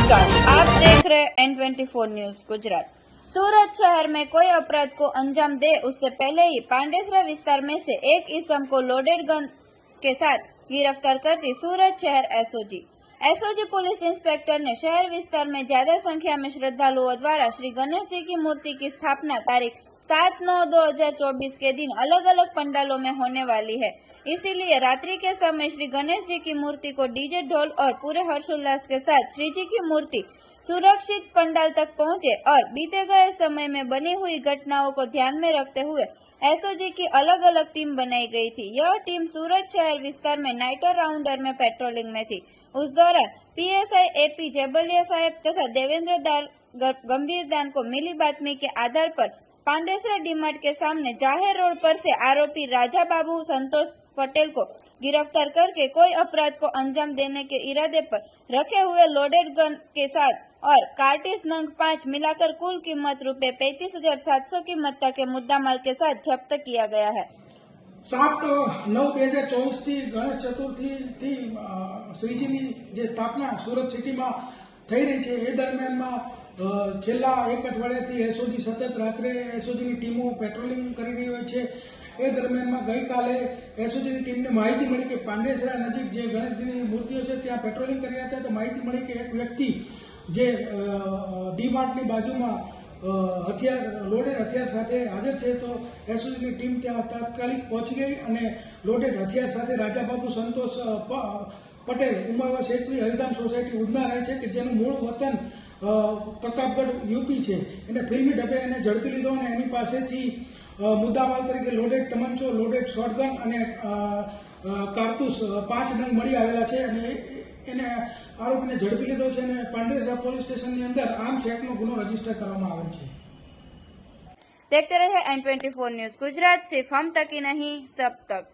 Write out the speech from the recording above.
नमस्कार, आप देख रहे हैं N24 न्यूज गुजरात। सूरत शहर में कोई अपराध को अंजाम दे उससे पहले ही पांडेसरा विस्तार में से एक इसम को लोडेड गन के साथ गिरफ्तार करती सूरत शहर एसओजी पुलिस इंस्पेक्टर ने शहर विस्तार में ज्यादा संख्या में श्रद्धालुओं द्वारा श्री गणेश जी की मूर्ति की स्थापना तारीख 7/9/2024 के दिन अलग अलग पंडालों में होने वाली है, इसीलिए रात्रि के समय श्री गणेश जी की मूर्ति को डीजे ढोल और पूरे हर्षोल्लास के साथ श्री जी की मूर्ति सुरक्षित पंडाल तक पहुंचे और बीते गए समय में बनी हुई घटनाओं को ध्यान में रखते हुए एसओजी की अलग अलग टीम बनाई गई थी। यह टीम सूरत शहर विस्तार में नाइट राउंडर में पेट्रोलिंग में थी। उस दौरान पीएसआई एपी जेबलिया साहब तथा देवेंद्र गंभीरदान को मिली बातमी के आधार पर पांडेसरा डीमार्ट के सामने जाहिर रोड पर से आरोपी राजा बाबू संतोष पटेल को गिरफ्तार करके कोई अपराध को अंजाम देने के इरादे पर रखे हुए लोडेड गन के साथ और कार्टिस नंग 5 मिलाकर कुल कीमत रुपए 35,700 कीमत तक के मुद्दामाल के साथ जब्त किया गया है। 7/9/2024 થી ગણેશ ચતુર્થી શ્રીજીની જે સ્થાપના સુરત સિટીમાં થઈ રહી છે એ દરમિયાનમાં છેલ્લા એક અઠવાડિયાથી એસઓજી સતત રાત્રે એસઓજીની ટીમો પેટ્રોલિંગ કરી રહી હોય છે। એ દરમિયાનમાં ગઈકાલે એસઓજીની ટીમને માહિતી મળી કે પાંડેસરા નજીક જે ગણેશજીની મૂર્તિઓ છે ત્યાં પેટ્રોલિંગ કરી રહ્યા હતા તો માહિતી મળી કે એક વ્યક્તિ જે ડીમાર્ટની બાજુમાં લોડેડ હથિયાર સાથે હાજર છે તો એસઓજીની ટીમ ત્યાં તાત્કાલિક પહોંચી ગઈ અને લોડેડ હથિયાર સાથે રાજાબાબુ સંતોષ પટેલ ઉંમર વર્ષ 21 હરિધામ સોસાયટી ઉધના રહે છે કે જેનું મૂળ વતન પ્રતાપગઢ યુપી છે એને ફિલ્મી ઢબે એને ઝડપી લીધો અને એની પાસેથી મુદ્દામાલ તરીકે લોડેડ તમંચો લોડેડ શોટગન અને કારતૂસ 5 નંગ મળી આવેલા છે અને એને આરોપીને ઝડપી લીધો છે અને પાંડેસરા પોલીસ સ્ટેશનની અંદર આર્મ્સ એક્ટનો ગુનો રજીસ્ટર કરવામાં આવેલ છે। देखते रहे N24 न्यूज गुजरात, सिर्फ हम तक ही नहीं सब तक।